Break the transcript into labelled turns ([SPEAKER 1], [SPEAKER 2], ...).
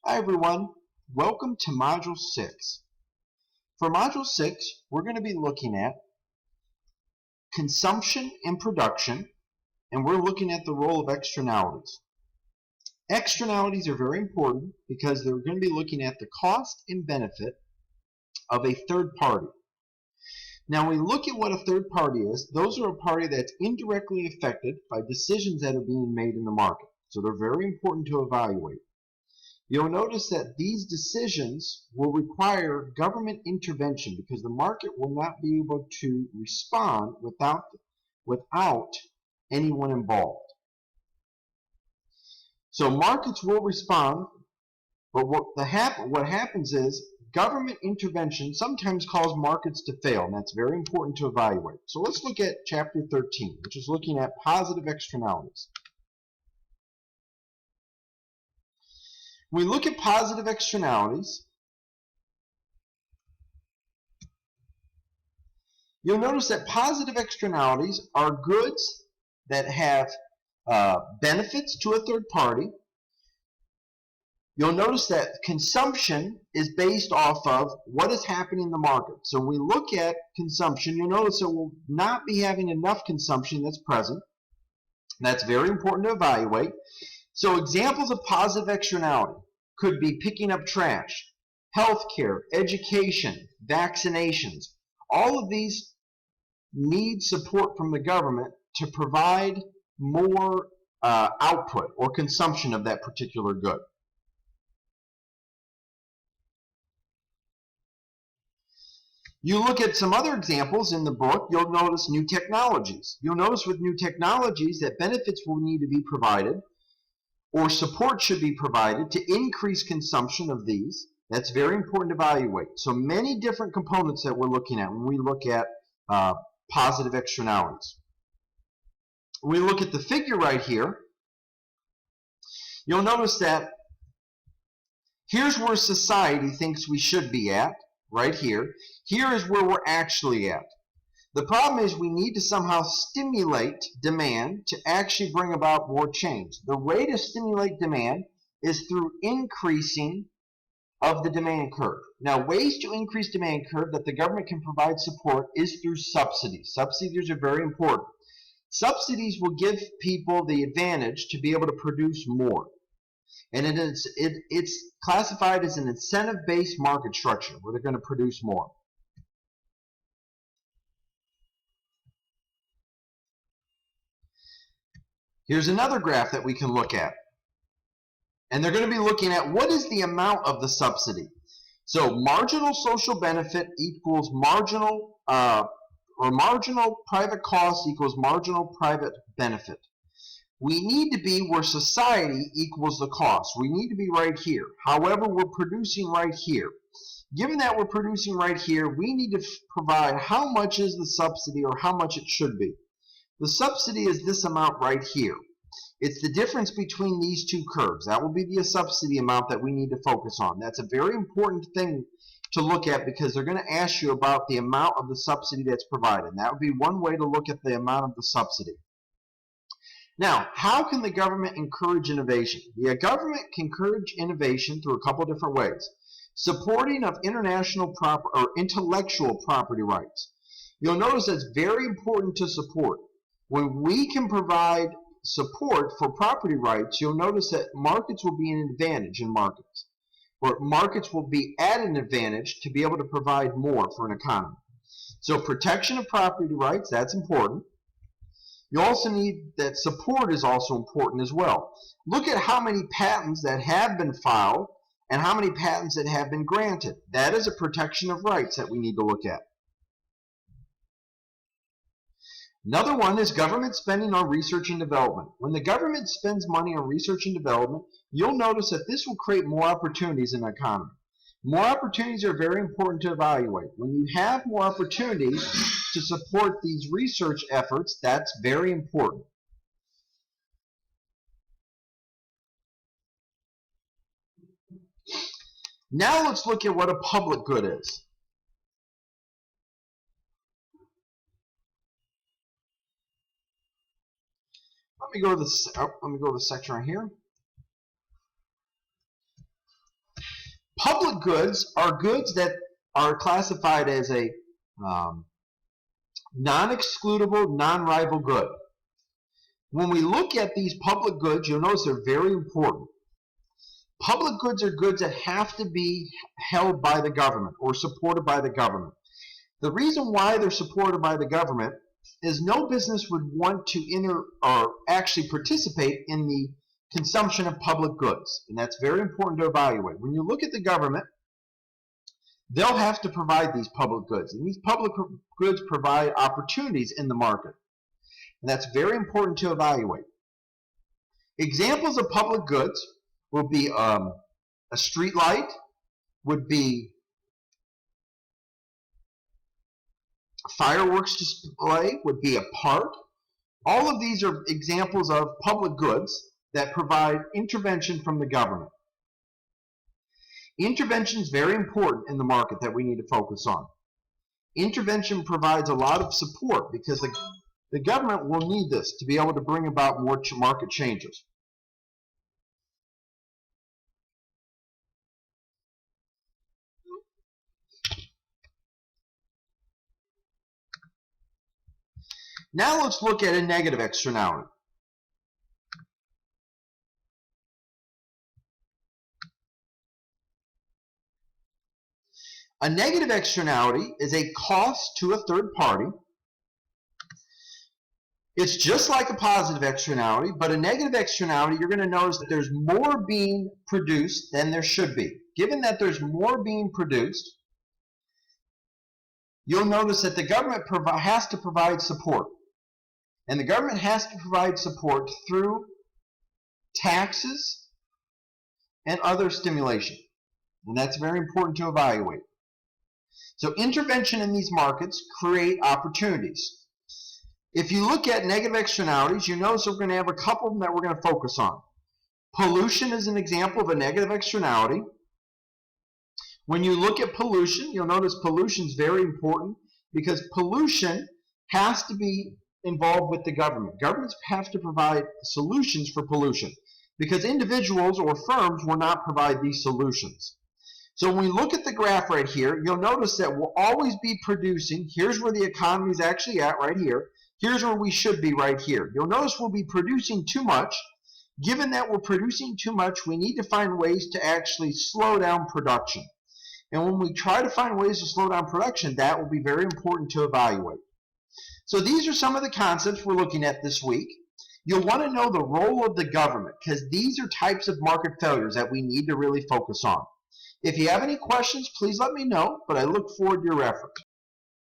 [SPEAKER 1] Hi everyone, welcome to Module 6. For Module 6, we're going to be looking at consumption and production, and we're looking at the role of externalities. Externalities are very important because they're going to be looking at the cost and benefit of a third party. Now, when we look at what a third party is, those are a party that's indirectly affected by decisions that are being made in the market. So they're very important to evaluate. You'll notice that these decisions will require government intervention because the market will not be able to respond without anyone involved. So markets will respond, but what happens is government intervention sometimes causes markets to fail, and that's very important to evaluate. So let's look at Chapter 13, which is looking at positive externalities. When we look at positive externalities, you'll notice that positive externalities are goods that have benefits to a third party. You'll notice that consumption is based off of what is happening in the market. So when we look at consumption, you'll notice that we'll not be having enough consumption that's present. That's very important to evaluate. So examples of positive externality could be picking up trash, healthcare, education, vaccinations. All of these need support from the government to provide more output or consumption of that particular good. You look at some other examples in the book, you'll notice new technologies. You'll notice with new technologies that benefits will need to be provided or support should be provided to increase consumption of these. That's very important to evaluate. So many different components that we're looking at when we look at positive externalities. When we look at the figure right here, you'll notice that here's where society thinks we should be at, right here. Here is where we're actually at. The problem is we need to somehow stimulate demand to actually bring about more change. The way to stimulate demand is through increasing of the demand curve. Now, ways to increase demand curve that the government can provide support is through subsidies. Subsidies are very important. Subsidies will give people the advantage to be able to produce more. And it's classified as an incentive-based market structure where they're going to produce more. Here's another graph that we can look at. And they're going to be looking at what is the amount of the subsidy. So marginal social benefit equals marginal private cost equals marginal private benefit. We need to be where society equals the cost. We need to be right here. However, we're producing right here. Given that we're producing right here, we need to provide how much is the subsidy or how much it should be. The subsidy is this amount right here. It's the difference between these two curves. That will be the subsidy amount that we need to focus on. That's a very important thing to look at because they're going to ask you about the amount of the subsidy that's provided. And that would be one way to look at the amount of the subsidy. Now, how can the government encourage innovation? The government can encourage innovation through a couple different ways. Supporting of intellectual property rights. You'll notice that's very important to support. When we can provide support for property rights, you'll notice that markets will be an advantage in markets. Or markets will be at an advantage to be able to provide more for an economy. So protection of property rights, that's important. You also need that support is also important as well. Look at how many patents that have been filed and how many patents that have been granted. That is a protection of rights that we need to look at. Another one is government spending on research and development. When the government spends money on research and development, you'll notice that this will create more opportunities in the economy. More opportunities are very important to evaluate. When you have more opportunities to support these research efforts, that's very important. Now let's look at what a public good is. Let me go to the section right here. Public goods are goods that are classified as a non-excludable, non-rival good. When we look at these public goods, you'll notice they're very important. Public goods are goods that have to be held by the government or supported by the government. The reason why they're supported by the government is no business would want to enter or actually participate in the consumption of public goods, and that's very important to evaluate. When you look at the government, they'll have to provide these public goods, and these public goods provide opportunities in the market, and that's very important to evaluate. Examples of public goods would be a street light, would be a fireworks display, would be a park. All of these are examples of public goods that provide intervention from the government. Intervention is very important in the market that we need to focus on. Intervention provides a lot of support because the government will need this to be able to bring about more market changes. Now let's look at a negative externality. A negative externality is a cost to a third party. It's just like a positive externality, but a negative externality, you're going to notice that there's more being produced than there should be. Given that there's more being produced, you'll notice that the government has to provide support. And the government has to provide support through taxes and other stimulation. And that's very important to evaluate. So intervention in these markets create opportunities. If you look at negative externalities, you notice we're going to have a couple of them that we're going to focus on. Pollution is an example of a negative externality. When you look at pollution, you'll notice pollution is very important because pollution has to be involved with the government. Governments have to provide solutions for pollution because individuals or firms will not provide these solutions. So when we look at the graph right here, you'll notice that we'll always be producing. Here's where the economy is actually at right here. Here's where we should be right here. You'll notice we'll be producing too much. Given that we're producing too much, we need to find ways to actually slow down production. And when we try to find ways to slow down production, that will be very important to evaluate. So these are some of the concepts we're looking at this week. You'll want to know the role of the government because these are types of market failures that we need to really focus on. If you have any questions, please let me know, but I look forward to your efforts.